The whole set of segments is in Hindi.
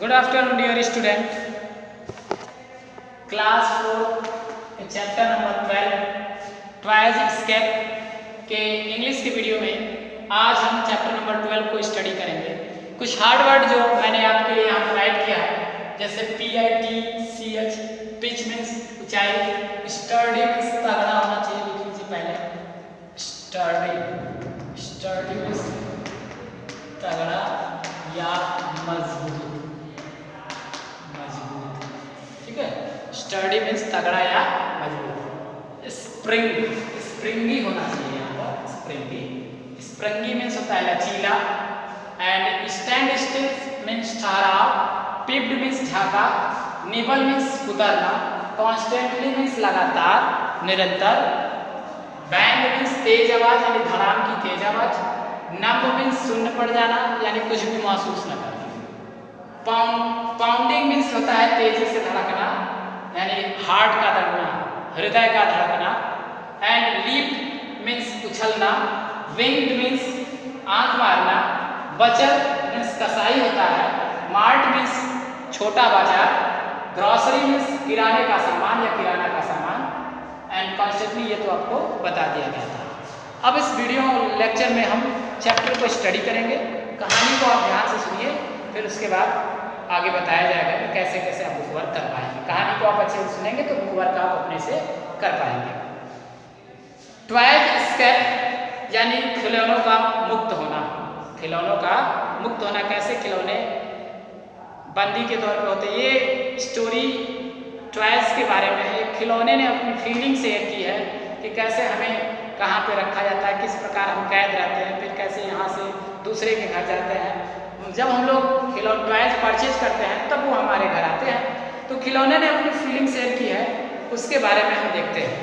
Good afternoon, dear student. Class 4 chapter number 12 toys escape के इंग्लिश की वीडियो में आज हम चैप्टर नंबर 12 को स्टडी करेंगे। कुछ हार्ड वर्ड जो मैंने आपके लिए यहाँ राइट किया है, जैसे PITCH, पिच मीन्स ऊंचाई, स्टर्डी मीन्स तगड़ा होना चाहिए, लिख लीजिए पहले स्टर्डी, स्टर्डी मीन्स तगड़ा या मजबूत, ठीक है। स्टर्डी मीन्स तगड़ा या मजबूत। स्प्रिंग, स्प्रिंगी होना चाहिए यहाँ पर, स्प्रिंगी। स्प्रिंगी मीन्स होता है लचीला। एंड स्टैंड स्टिल मीन्स ठहराव। पिप्ड मीन्स झाका। निबल मीन्स कुतरना। कॉन्स्टेंटली मीन्स लगातार, निरंतर। बैंग मीन्स तेज आवाज यानी धड़ाम की तेज आवाज। नंब मीन्स शून्य पड़ जाना यानी कुछ भी महसूस न करना। पाउंडिंग मीन्स होता है तेजी से धड़कना यानी हार्ट का धड़कना, हृदय का धड़कना। एंड लीप मीन्स उछलना। विंग्ड मीन्स आंख मारना। बचर मीन्स कसाई होता है। मार्ट मीन्स छोटा बाजार। ग्रॉसरी मीन्स किराने का सामान या किराना का सामान। एंड कॉन्स्टेंटली ये तो आपको बता दिया गया था। अब इस वीडियो लेक्चर में हम चैप्टर को स्टडी करेंगे। कहानी को आप ध्यान से सुनिए, फिर उसके बाद आगे बताया जाएगा कि कैसे कैसे आप बुक वर्क कर पाएंगे। कहानी को आप अच्छे से सुनेंगे तो बुक वर्क आप अपने से कर पाएंगे। ट्वाइस स्केप यानी खिलौनों का मुक्त होना। खिलौनों का मुक्त होना कैसे? खिलौने बंदी के तौर पे होते हैं। ये स्टोरी ट्वाइस के बारे में है। खिलौने ने अपनी फीलिंग शेयर की है कि कैसे हमें कहाँ पे रखा जाता है, किस प्रकार हम कैद रहते हैं, फिर कैसे यहाँ से दूसरे के घर जाते हैं। जब हम लोग टॉयज परचेज करते हैं तब वो हमारे घर आते हैं। तो खिलौने ने अपनी फीलिंग शेयर की है, उसके बारे में हम देखते हैं।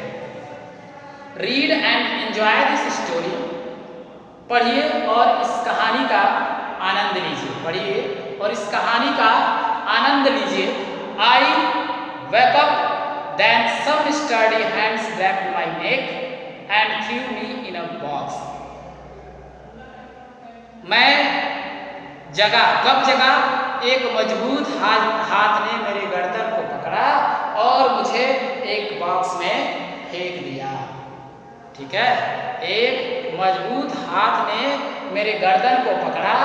Read and enjoy this story. पढ़िए और इस कहानी का आनंद लीजिए। पढ़िए और इस कहानी का आनंद लीजिए। I wake up then some sturdy hands grabbed my neck and threw me in a box. मैं जगा, कब जगा? एक मजबूत हाथ ने मेरे गर्दन को पकड़ा और मुझे एक बॉक्स में फेंक दिया। ठीक है, एक मजबूत हाथ ने मेरे गर्दन को पकड़ा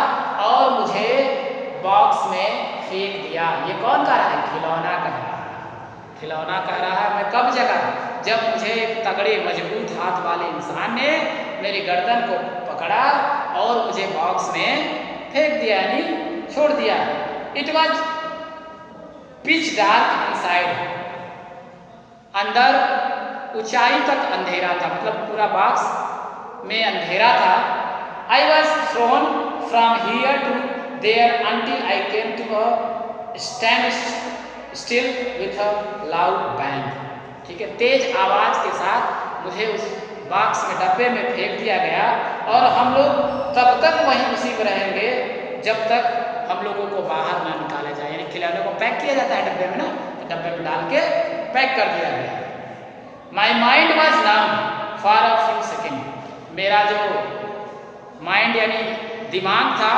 और मुझे बॉक्स में फेंक दिया। ये कौन कह रहा है? खिलौना कह रहा है। खिलौना कह रहा है मैं कब जगा? जब मुझे एक तगड़े मजबूत हाथ वाले इंसान ने मेरी गर्दन को पकड़ा और मुझे बॉक्स में फेंक दिया यानी छोड़ दिया। It was pitch dark inside. अंदर ऊंचाई तक अंधेरा था, मतलब पूरा बॉक्स में अंधेरा था। I was thrown from here to there until I came to a stand still with a loud bang. ठीक है, तेज आवाज के साथ मुझे उस बॉक्स में डब्बे में फेंक दिया गया और हम लोग तब तक वहीं उसी में रहेंगे जब तक हम लोगों को बाहर ना निकाला जाए। यानी खिलौने को पैक किया जाता है डब्बे में ना, तो डब्बे में डाल के पैक कर दिया गया। My mind was numb for a few second. मेरा जो माइंड यानी दिमाग था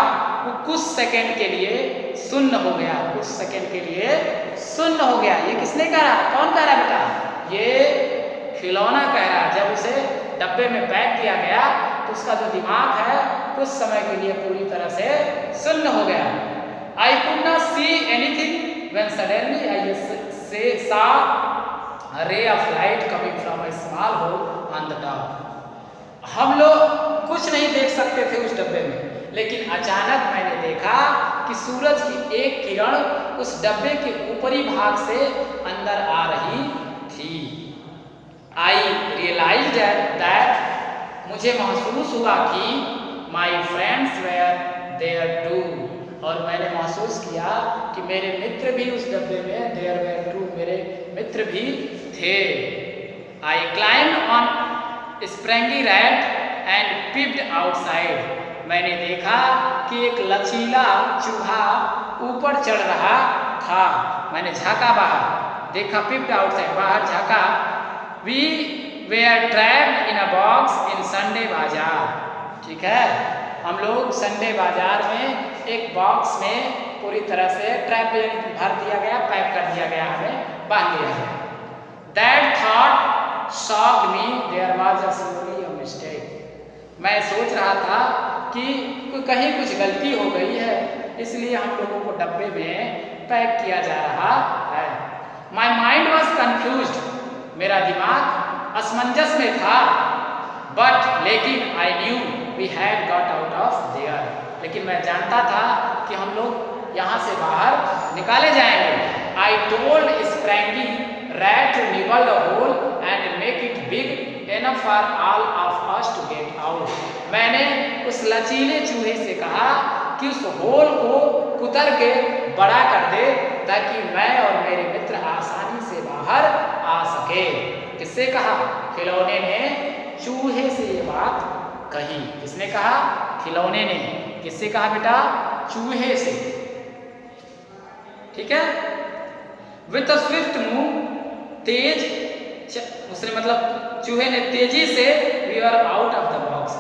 वो कुछ सेकेंड के लिए सुन्न हो गया। कुछ सेकेंड के लिए सुन्न हो गया। ये किसने कहा? कौन कह रहा बेटा? ये खिलौना कह रहा। जब उसे डब्बे में पैक किया गया तो उसका जो दिमाग है कुछ समय के लिए पूरी तरह से सुन्न हो गया। I could not see anything when suddenly I saw a ray of light coming from a small hole on the top. हम लोग कुछ नहीं देख सकते थे उस डब्बे में, लेकिन अचानक मैंने देखा कि सूरज की एक किरण उस डब्बे के ऊपरी भाग से अंदर आ रही थी। आई रियलाइज्ड दैट, मुझे महसूस हुआ कि my friends were there too, और मैंने महसूस किया कि मेरे मित्र भी उस डब्बे में देयर वेयर टू, मेरे मित्र भी थे। I climbed on springy rat and peeped outside. मैंने देखा कि एक लचीला चूहा ऊपर चढ़ रहा था। मैंने झांका बाहर, देखा, पिप्ड आउटसाइड, बाहर झांका। We were trapped in a box in Sunday bazaar. ठीक है, हम लोग संडे बाजार में एक बॉक्स में पूरी तरह से ट्रैप में भर दिया गया, पैक कर दिया गया, हमें बांध दिया गया। That thought shocked me. There was surely a mistake. मैं सोच रहा था कि कहीं कुछ गलती हो गई है, इसलिए हम लोगों को डब्बे में पैक किया जा रहा है। My mind was confused. मेरा दिमाग असमंजस में था। But लेकिन I knew we had got out of there. लेकिन मैं जानता था कि हम लोग यहाँ से बाहर निकाले जाएंगे। I told Sprangy rat to nibble the hole and make it big enough for all of us to get out. मैंने उस लचीले चूहे से कहा कि उस होल को कुतर के बड़ा कर दे ताकि मैं और मेरे मित्र आसानी से बाहर आ सके। किससे कहा? खिलौने ने चूहे से ये बात कही। किसने कहा? खिलौने ने। किससे कहा बेटा? चूहे से। ठीक है। विथ अ स्विफ्ट मूव, तेज, उसने मतलब चूहे ने तेजी से, we are out of the box,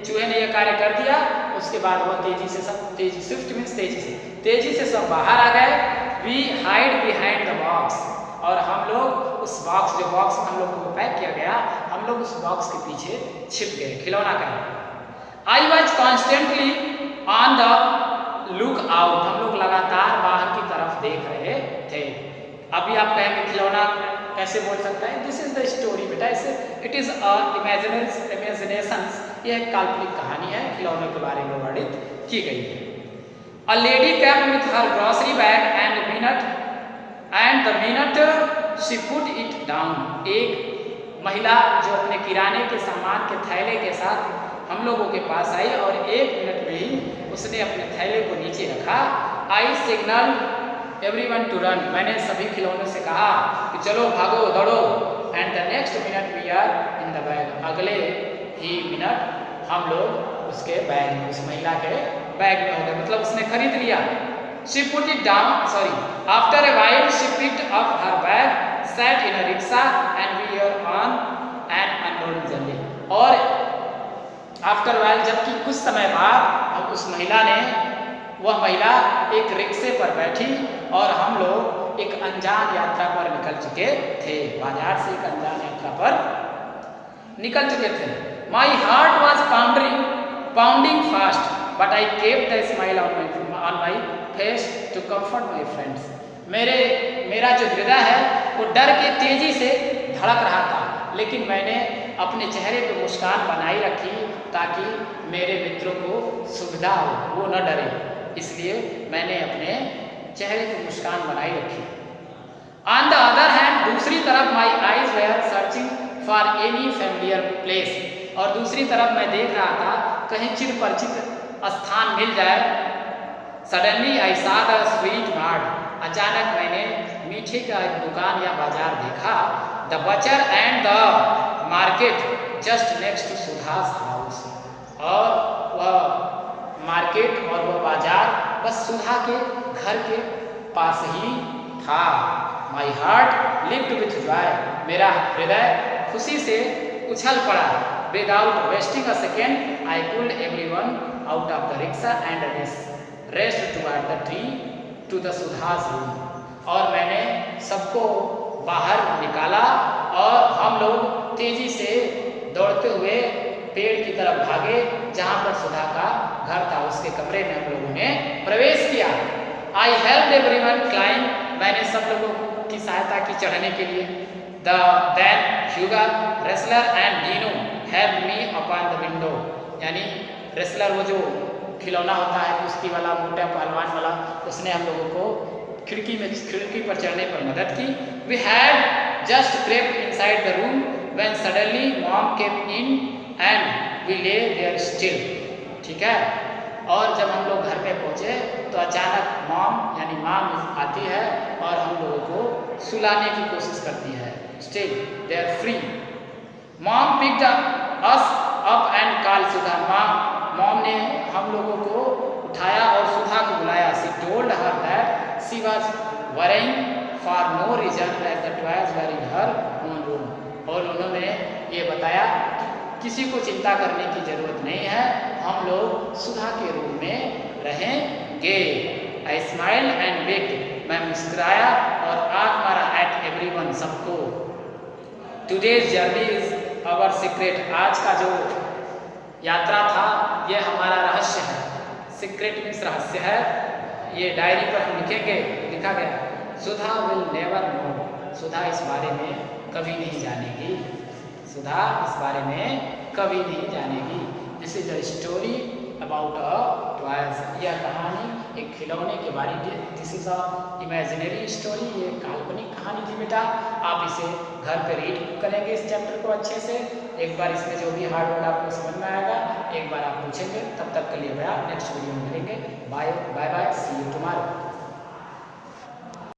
चूहे ने यह कार्य कर दिया। उसके बाद वह तेजी से सब, तेजी, स्विफ्ट मीन्स तेजी से सब बाहर आ गए। We hide behind the box, और हम लोग उस बॉक्स, जो बॉक्स में हम लोगों को पैक किया गया, हम लोग उस बॉक्स के पीछे छिप गए। खिलौना का I was constantly on the look out, हम लोग लगातार बाहर की तरफ देख रहे थे। अभी आप कहेंगे खिलौना कैसे बोल सकता है? दिस इज द स्टोरी बेटा, इट इज इमेजिनेशंस, ये एक काल्पनिक कहानी है, खिलौनों के बारे में वर्णित की गई है। A lady came with her grocery bag and the minute she put it down, एक महिला जो अपने किराने के सामान के थैले के साथ हम लोगों के पास आई और 1 मिनट में ही उसने अपने थैले को नीचे रखा। I signal everyone to run, मैंने सभी खिलौनों से कहा कि चलो भागो दौड़ो। And the next minute we are in the bag, अगले ही मिनट हम लोग उसके बैग में, उस महिला के बैग में हो गए, मतलब उसने खरीद लिया। She put it down, sorry, after a while she picked up her bag, sat in a rickshaw and we are on an unrolled journey. और आफ्टर वाइल, जबकि कुछ समय बाद वह महिला एक रिक्शे पर बैठी और हम लोग एक अनजान यात्रा पर निकल चुके थे, बाजार से एक अनजान यात्रा पर निकल चुके थे। My heart was pounding fast but I kept the smile on my face to comfort my friends. मेरा जो हृदय है वो डर के तेजी से धड़क रहा था, लेकिन मैंने अपने चेहरे पर मुस्कान बनाई रखी ताकि मेरे मित्रों को सुविधा हो, वो न डरे, इसलिए मैंने अपने चेहरे पर मुस्कान बनाई रखी। ऑन द अदर हैंड, दूसरी तरफ my eyes were searching for any familiar place, और दूसरी तरफ मैं देख रहा था कहीं चिर परिचित स्थान मिल जाए। Suddenly I saw the sweet mart, अचानक मैंने मीठे का एक दुकान या बाजार देखा। The butcher and the market just next to Sudha's house, और वह मार्केट और वह बाजार बस सुधा के घर के पास ही था। My heart leaped with joy, मेरा हृदय खुशी से उछल पड़ा। Without wasting a second I pulled everyone out of the rickshaw and raced toward the tree to the Sudha's room, और मैंने सबको बाहर निकाला और हम लोग तेजी से दौड़ते हुए पेड़ की तरफ भागे जहाँ पर सुधा का घर था, उसके कमरे में हम लोगों ने प्रवेश किया। आई हेल्प एवरीवन क्लाइंब, मैंने सब लोगों की सहायता की चढ़ने के लिए। Then Hugo, wrestler and Dino help me upon the window, यानी रेसलर वो जो खिलौना होता है कुश्ती वाला, मोटा पहलवान वाला, उसने हम लोगों को खिड़की पर चढ़ने पर मदद की। We had just crept inside the room when suddenly mom came in and we lay there still, ठीक है। और जब हम लोग घर पे पहुँचे तो अचानक मॉम यानी माँ आती है और हम लोगों को सुलाने की कोशिश करती है। Still they are free. Mom picked us up and call Sudha, मॉम ने हम लोगों को उठाया और सुधा को बुलाया। She told her that she was worrying for no reason as the toys were in her own room, और उन्होंने ये बताया किसी को चिंता करने की जरूरत नहीं है, हम लोग सुधा के रूम में रहेंगे। आई स्माइल एंड विंक्ड, मैं मुस्कुराया और आंख मारा एट एवरीवन, सबको। Today's journey is our secret, आज का जो यात्रा था ये हमारा रहस्य है। सीक्रेट मीन्स रहस्य है। ये डायरी पर हम लिखेंगे, लिखा गया सुधा विल नेवर नो, सुधा इस बारे में कभी नहीं जानेगी, सुधा इस बारे में कभी नहीं जानेगी। This is a story about a toys, यह कहानी एक खिलौने के बारे में। This is a imaginary story, ये काल्पनिक कहानी थी बेटा। आप इसे घर पे रीड करेंगे इस चैप्टर को अच्छे से। एक बार इसमें जो भी हार्ड वर्ड आपको समझ में आएगा एक बार आप पूछेंगे। तब तक के लिए भैया नेक्स्ट वीडियो में मिलेंगे। Bye bye bye, see you tomorrow.